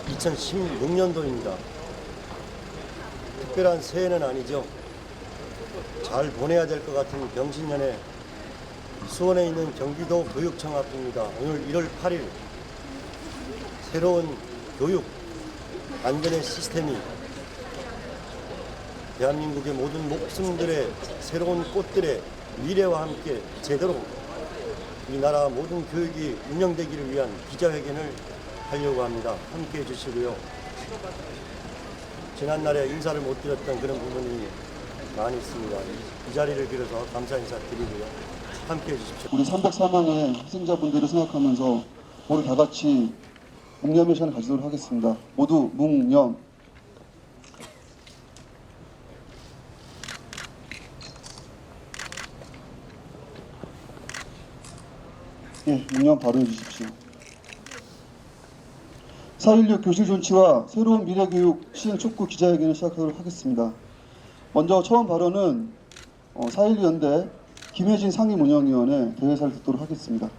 2016년도입니다. 특별한 새해는 아니죠. 잘 보내야 될 것 같은 병신년에 수원에 있는 경기도 교육청 앞입니다. 오늘 1월 8일 새로운 교육 안전의 시스템이 대한민국의 모든 목숨들의 새로운 꽃들의 미래와 함께 제대로 이 나라 모든 교육이 운영되기를 위한 기자회견을 하려고 합니다. 함께 해주시고요. 지난날에 인사를 못 드렸던 그런 부분이 많이 있습니다. 이 자리를 빌어서 감사 인사 드리고요. 함께 해주십시오. 우리 304명의 희생자분들을 생각하면서 우리 다 같이 묵념의 시간을 가지도록 하겠습니다. 모두 묵념. 예, 묵념 바로 해주십시오. 4.16 교실 존치와 새로운 미래교육 시행 촉구 기자회견을 시작하도록 하겠습니다. 먼저 처음 발언은 4.16 연대 김혜진 상임운영위원회 대회사를 듣도록 하겠습니다.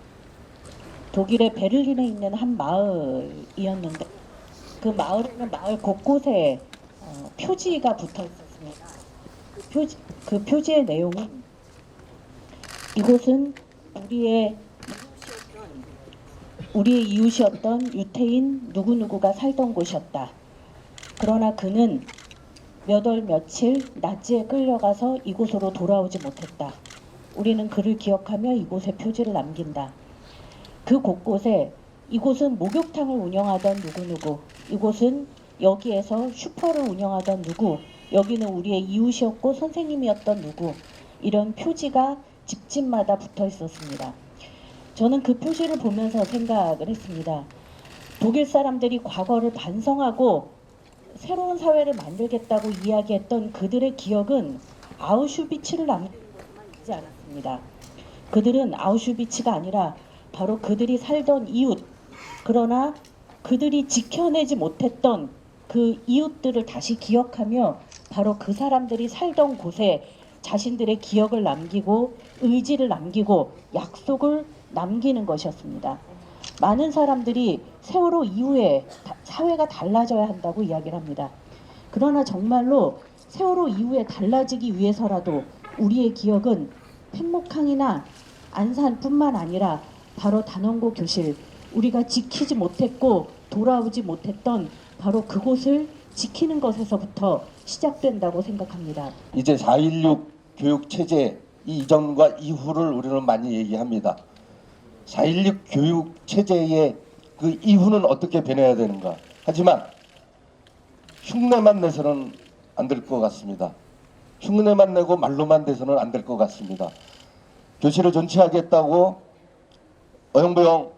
독일의 베를린에 있는 한 마을이었는데 그 마을에는 마을 곳곳에 표지가 붙어 있었습니다. 그 표지의 내용은 이곳은 우리의 이웃이었던 유태인 누구누구가 살던 곳이었다. 그러나 그는 몇 월 며칠 나치에 끌려가서 이곳으로 돌아오지 못했다. 우리는 그를 기억하며 이곳에 표지를 남긴다. 그 곳곳에 이곳은 목욕탕을 운영하던 누구누구, 이곳은 여기에서 슈퍼를 운영하던 누구, 여기는 우리의 이웃이었고 선생님이었던 누구, 이런 표지가 집집마다 붙어 있었습니다. 저는 그 표지를 보면서 생각을 했습니다. 독일 사람들이 과거를 반성하고 새로운 사회를 만들겠다고 이야기했던 그들의 기억은 아우슈비츠를 남기지 않았습니다. 그들은 아우슈비츠가 아니라 바로 그들이 살던 이웃, 그러나 그들이 지켜내지 못했던 그 이웃들을 다시 기억하며 바로 그 사람들이 살던 곳에 자신들의 기억을 남기고 의지를 남기고 약속을 남기는 것이었습니다. 많은 사람들이 세월호 이후에 사회가 달라져야 한다고 이야기를 합니다. 그러나 정말로 세월호 이후에 달라지기 위해서라도 우리의 기억은 팽목항이나 안산뿐만 아니라 바로 단원고 교실, 우리가 지키지 못했고 돌아오지 못했던 바로 그곳을 지키는 것에서부터 시작된다고 생각합니다. 이제 4.16 교육체제 이전과 이후를 우리는 많이 얘기합니다. 4.16 교육체제의 그 이후는 어떻게 변해야 되는가. 하지만 흉내만 내서는 안 될 것 같습니다. 흉내만 내고 말로만 돼서는 안 될 것 같습니다. 교실을 존치하겠다고 어영부영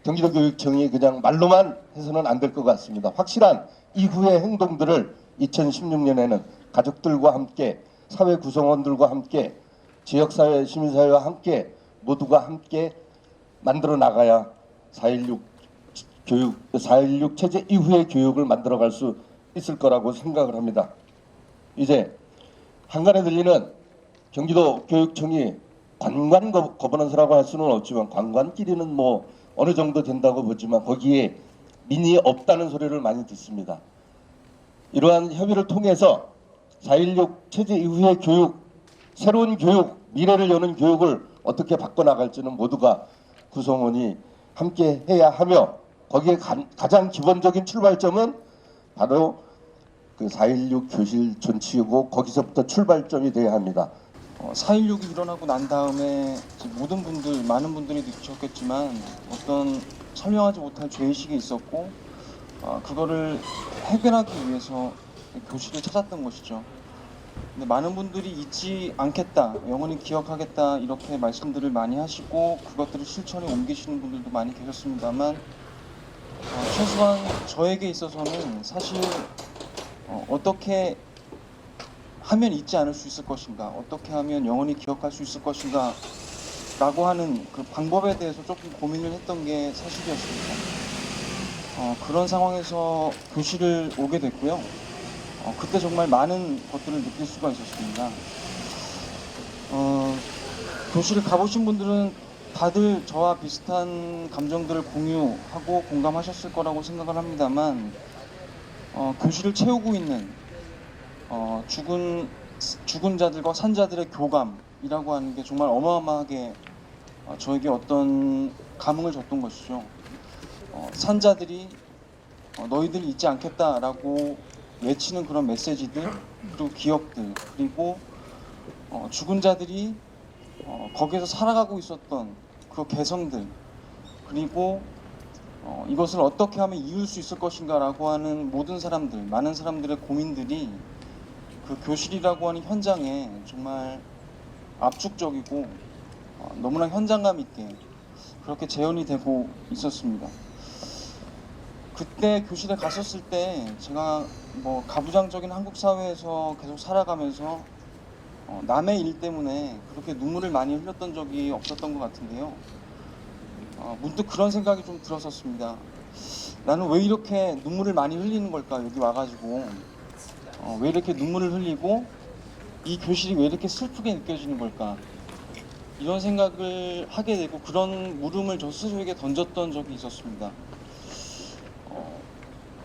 경기도교육청이 그냥 말로만 해서는 안 될 것 같습니다. 확실한 이후의 행동들을 2016년에는 가족들과 함께 사회 구성원들과 함께 지역사회 시민사회와 함께 모두가 함께 만들어 나가야 4.16 체제 이후의 교육을 만들어갈 수 있을 거라고 생각을 합니다. 이제 한간에 들리는 경기도 교육청이 관관 거버넌스라고 할 수는 없지만 관관끼리는 뭐 어느 정도 된다고 보지만 거기에 민이 없다는 소리를 많이 듣습니다. 이러한 협의를 통해서 4.16 체제 이후의 교육, 새로운 교육, 미래를 여는 교육을 어떻게 바꿔나갈지는 모두가 구성원이 함께 해야 하며 거기에 가장 기본적인 출발점은 바로 그 4.16 교실 존치이고 거기서부터 출발점이 돼야 합니다. 4.16이 일어나고 난 다음에 모든 분들, 많은 분들이 느끼셨겠지만 어떤 설명하지 못할 죄의식이 있었고 그거를 해결하기 위해서 교실을 찾았던 것이죠. 근데 많은 분들이 잊지 않겠다, 영원히 기억하겠다 이렇게 말씀들을 많이 하시고 그것들을 실천에 옮기시는 분들도 많이 계셨습니다만 최소한 저에게 있어서는 사실 어떻게 하면 잊지 않을 수 있을 것인가, 어떻게 하면 영원히 기억할 수 있을 것인가 라고 하는 그 방법에 대해서 조금 고민을 했던 게 사실이었습니다. 그런 상황에서 교실을 오게 됐고요. 그때 정말 많은 것들을 느낄 수가 있었습니다. 교실을 가보신 분들은 다들 저와 비슷한 감정들을 공유하고 공감하셨을 거라고 생각을 합니다만 교실을 채우고 있는 죽은 자들과 산 자들의 교감이라고 하는 게 정말 어마어마하게 저에게 어떤 감흥을 줬던 것이죠. 산 자들이 너희들 잊지 않겠다라고 외치는 그런 메시지들, 그리고 기억들, 그리고 죽은 자들이 거기에서 살아가고 있었던 그 개성들, 그리고 이것을 어떻게 하면 이을 수 있을 것인가라고 하는 모든 사람들, 많은 사람들의 고민들이 그 교실이라고 하는 현장에 정말 압축적이고 너무나 현장감 있게 그렇게 재현이 되고 있었습니다. 그때 교실에 갔었을 때 제가 뭐 가부장적인 한국 사회에서 계속 살아가면서 남의 일 때문에 그렇게 눈물을 많이 흘렸던 적이 없었던 것 같은데요. 문득 그런 생각이 좀 들었었습니다. 나는 왜 이렇게 눈물을 많이 흘리는 걸까? 여기 와가지고 왜 이렇게 눈물을 흘리고 이 교실이 왜 이렇게 슬프게 느껴지는 걸까? 이런 생각을 하게 되고 그런 물음을 저 스스로에게 던졌던 적이 있었습니다.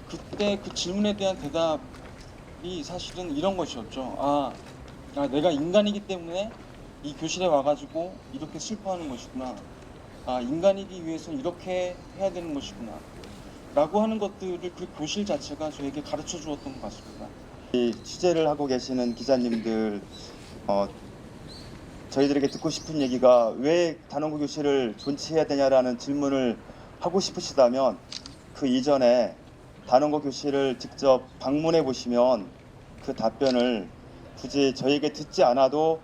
그때 그 질문에 대한 대답이 사실은 이런 것이었죠. 내가 인간이기 때문에 이 교실에 와가지고 이렇게 슬퍼하는 것이구나. 인간이기 위해서 이렇게 해야 되는 것이구나. 라고 하는 것들을 그 교실 자체가 저에게 가르쳐 주었던 것 같습니다. 이 취재를 하고 계시는 기자님들, 저희들에게 듣고 싶은 얘기가 왜 단원고 교실을 존치해야 되냐라는 질문을 하고 싶으시다면 그 이전에 단원고 교실을 직접 방문해 보시면 그 답변을 굳이 저에게 듣지 않아도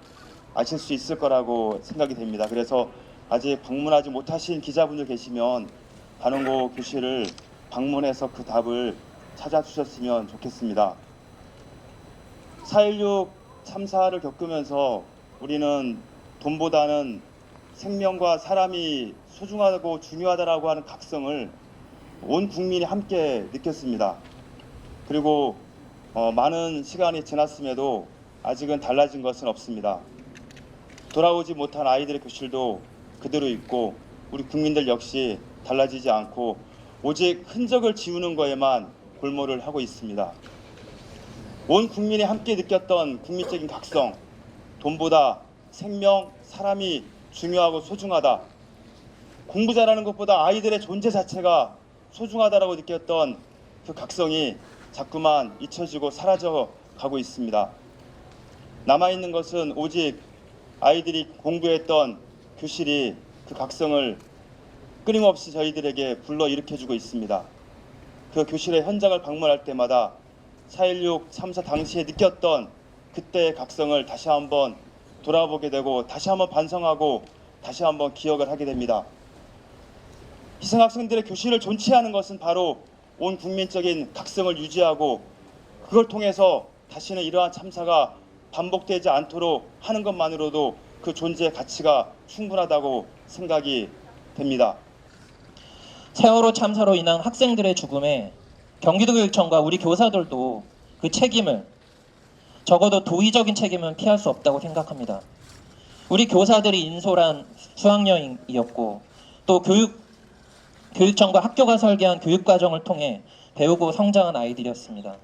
아실 수 있을 거라고 생각이 됩니다. 그래서 아직 방문하지 못하신 기자분들 계시면 단원고 교실을 방문해서 그 답을 찾아주셨으면 좋겠습니다. 4.16 참사를 겪으면서 우리는 돈보다는 생명과 사람이 소중하고 중요하다라고 하는 각성을 온 국민이 함께 느꼈습니다. 그리고 많은 시간이 지났음에도 아직은 달라진 것은 없습니다. 돌아오지 못한 아이들의 교실도 그대로 있고 우리 국민들 역시 달라지지 않고 오직 흔적을 지우는 거에만 골몰을 하고 있습니다. 온 국민이 함께 느꼈던 국민적인 각성, 돈보다 생명, 사람이 중요하고 소중하다. 공부 잘하는 것보다 아이들의 존재 자체가 소중하다라고 느꼈던 그 각성이 자꾸만 잊혀지고 사라져 가고 있습니다. 남아있는 것은 오직 아이들이 공부했던 교실이 그 각성을 끊임없이 저희들에게 불러일으켜주고 있습니다. 그 교실의 현장을 방문할 때마다 4.16 참사 당시에 느꼈던 그때의 각성을 다시 한번 돌아보게 되고 다시 한번 반성하고 다시 한번 기억을 하게 됩니다. 희생학생들의 교실을 존치하는 것은 바로 온 국민적인 각성을 유지하고 그걸 통해서 다시는 이러한 참사가 반복되지 않도록 하는 것만으로도 그 존재의 가치가 충분하다고 생각이 됩니다. 세월호 참사로 인한 학생들의 죽음에 경기도교육청과 우리 교사들도 그 책임을, 적어도 도의적인 책임은 피할 수 없다고 생각합니다. 우리 교사들이 인솔한 수학여행이었고 또 교육청과 학교가 설계한 교육과정을 통해 배우고 성장한 아이들이었습니다.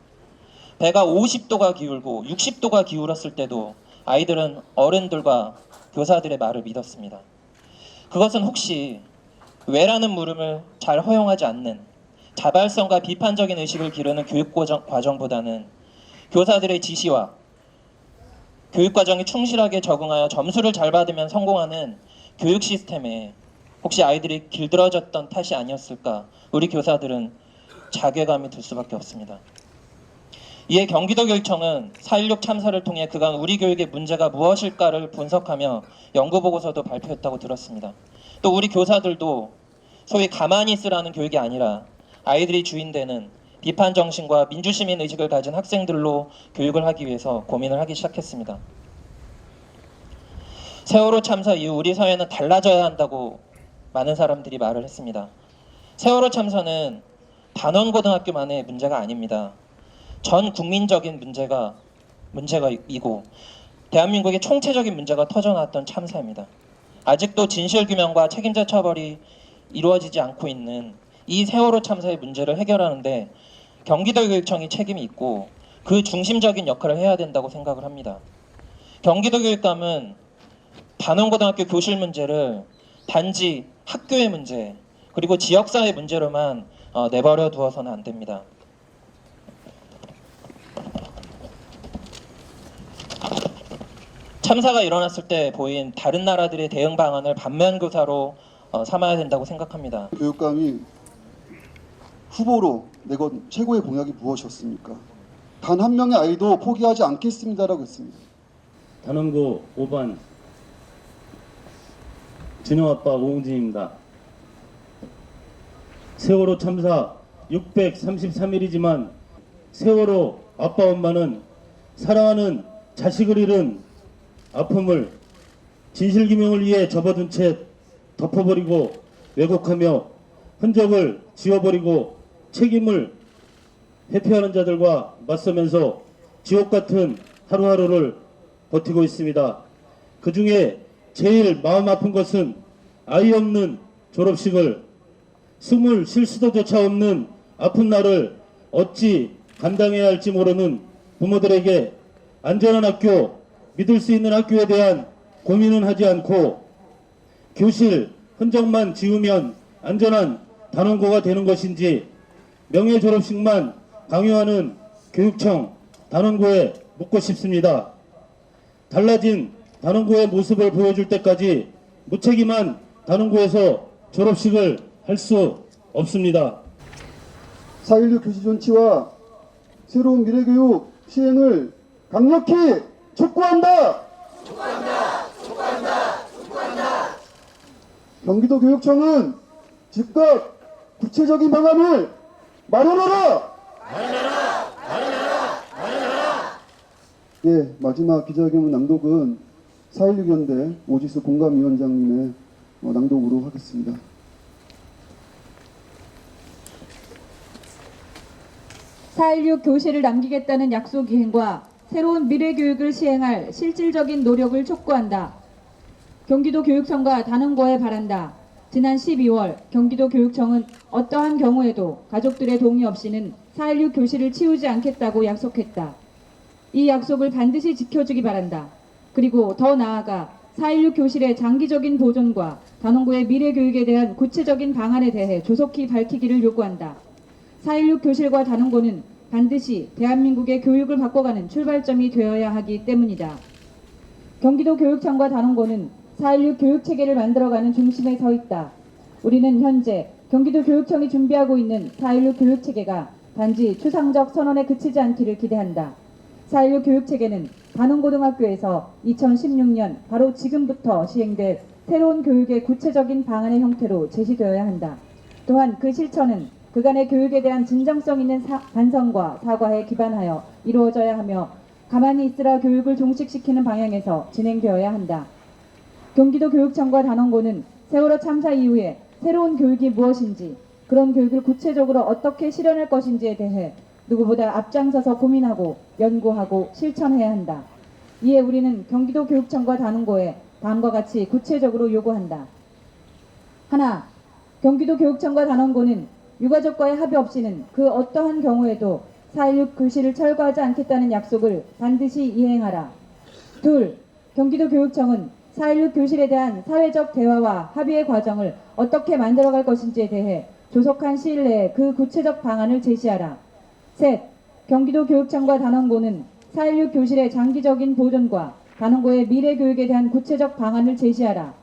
배가 50도가 기울고 60도가 기울었을 때도 아이들은 어른들과 교사들의 말을 믿었습니다. 그것은 혹시 왜라는 물음을 잘 허용하지 않는 자발성과 비판적인 의식을 기르는 교육과정보다는 교사들의 지시와 교육과정에 충실하게 적응하여 점수를 잘 받으면 성공하는 교육 시스템에 혹시 아이들이 길들어졌던 탓이 아니었을까, 우리 교사들은 자괴감이 들 수밖에 없습니다. 이에 경기도교육청은 4.16 참사를 통해 그간 우리 교육의 문제가 무엇일까를 분석하며 연구보고서도 발표했다고 들었습니다. 또 우리 교사들도 소위 가만히 있으라는 교육이 아니라 아이들이 주인되는 비판정신과 민주시민 의식을 가진 학생들로 교육을 하기 위해서 고민을 하기 시작했습니다. 세월호 참사 이후 우리 사회는 달라져야 한다고 많은 사람들이 말을 했습니다. 세월호 참사는 단원고등학교만의 문제가 아닙니다. 전 국민적인 문제가 이고 대한민국의 총체적인 문제가 터져나왔던 참사입니다. 아직도 진실규명과 책임자 처벌이 이루어지지 않고 있는 이 세월호 참사의 문제를 해결하는데 경기도교육청이 책임이 있고 그 중심적인 역할을 해야 된다고 생각을 합니다. 경기도교육감은 단원고등학교 교실 문제를 단지 학교의 문제 그리고 지역사회 문제로만 내버려 두어서는 안 됩니다. 참사가 일어났을 때 보인 다른 나라들의 대응 방안을 반면교사로 삼아야 된다고 생각합니다. 교육감이 후보로 내건 최고의 공약이 무엇이었습니까? 단 한 명의 아이도 포기하지 않겠습니다라고 했습니다. 단원고 5반 진영아빠 오웅진입니다. 세월호 참사 633일이지만 세월호 아빠 엄마는 사랑하는 자식을 잃은 아픔을 진실규명을 위해 접어둔 채 덮어버리고 왜곡하며 흔적을 지워버리고 책임을 회피하는 자들과 맞서면서 지옥같은 하루하루를 버티고 있습니다. 그 중에 제일 마음 아픈 것은 아이 없는 졸업식을 숨을 쉴 수도조차 없는 아픈 날을 어찌 감당해야 할지 모르는 부모들에게 안전한 학교, 믿을 수 있는 학교에 대한 고민은 하지 않고 교실 흔적만 지우면 안전한 단원고가 되는 것인지 명예 졸업식만 강요하는 교육청 단원고에 묻고 싶습니다. 달라진 단원고의 모습을 보여줄 때까지 무책임한 단원고에서 졸업식을 할 수 없습니다. 4.16 교시 존치와 새로운 미래교육 시행을 강력히 촉구한다. 경기도 교육청은 즉각 구체적인 방안을 마련하라. 예, 마지막 기자회견 낭독은 4.16 연대 오지수 공감위원장님의 낭독으로 하겠습니다. (4.16) 교실을 남기겠다는 약속 이행과 새로운 미래교육을 시행할 실질적인 노력을 촉구한다. 경기도 교육청과 단원고에 바란다. 지난 12월 경기도 교육청은 어떠한 경우에도 가족들의 동의 없이는 4.16 교실을 치우지 않겠다고 약속했다. 이 약속을 반드시 지켜주기 바란다. 그리고 더 나아가 4.16 교실의 장기적인 보존과 단원고의 미래교육에 대한 구체적인 방안에 대해 조속히 밝히기를 요구한다. 4.16 교실과 단원고는 반드시 대한민국의 교육을 바꿔가는 출발점이 되어야 하기 때문이다. 경기도 교육청과 단원고는 4.16 교육체계를 만들어가는 중심에 서 있다. 우리는 현재 경기도 교육청이 준비하고 있는 4.16 교육체계가 단지 추상적 선언에 그치지 않기를 기대한다. 4.16 교육체계는 단원고등학교에서 2016년 바로 지금부터 시행될 새로운 교육의 구체적인 방안의 형태로 제시되어야 한다. 또한 그 실천은 그간의 교육에 대한 진정성 있는 반성과 사과에 기반하여 이루어져야 하며 가만히 있으라 교육을 종식시키는 방향에서 진행되어야 한다. 경기도 교육청과 단원고는 세월호 참사 이후에 새로운 교육이 무엇인지, 그런 교육을 구체적으로 어떻게 실현할 것인지에 대해 누구보다 앞장서서 고민하고 연구하고 실천해야 한다. 이에 우리는 경기도 교육청과 단원고에 다음과 같이 구체적으로 요구한다. 하나, 경기도 교육청과 단원고는 유가족과의 합의 없이는 그 어떠한 경우에도 4.16 교실을 철거하지 않겠다는 약속을 반드시 이행하라. 둘, 경기도 교육청은 4.16 교실에 대한 사회적 대화와 합의의 과정을 어떻게 만들어갈 것인지에 대해 조속한 시일 내에 그 구체적 방안을 제시하라. 셋, 경기도 교육청과 단원고는 4.16 교실의 장기적인 보존과 단원고의 미래 교육에 대한 구체적 방안을 제시하라.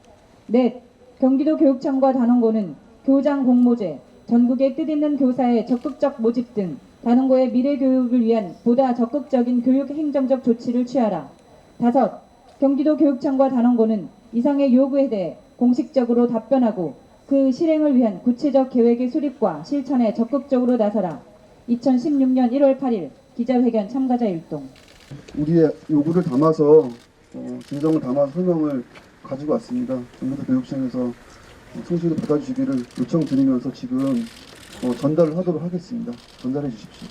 넷, 경기도 교육청과 단원고는 교장 공모제, 전국의 뜻있는 교사의 적극적 모집 등 단원고의 미래 교육을 위한 보다 적극적인 교육 행정적 조치를 취하라. 다섯, 경기도 교육청과 단원고는 이상의 요구에 대해 공식적으로 답변하고 그 실행을 위한 구체적 계획의 수립과 실천에 적극적으로 나서라. 2016년 1월 8일 기자회견 참가자 일동. 우리의 요구를 담아서 진정을 담아서 설명을 가지고 왔습니다. 경기도 교육청에서 성실히 받아주시기를 요청드리면서 지금 전달을 하도록 하겠습니다. 전달해 주십시오.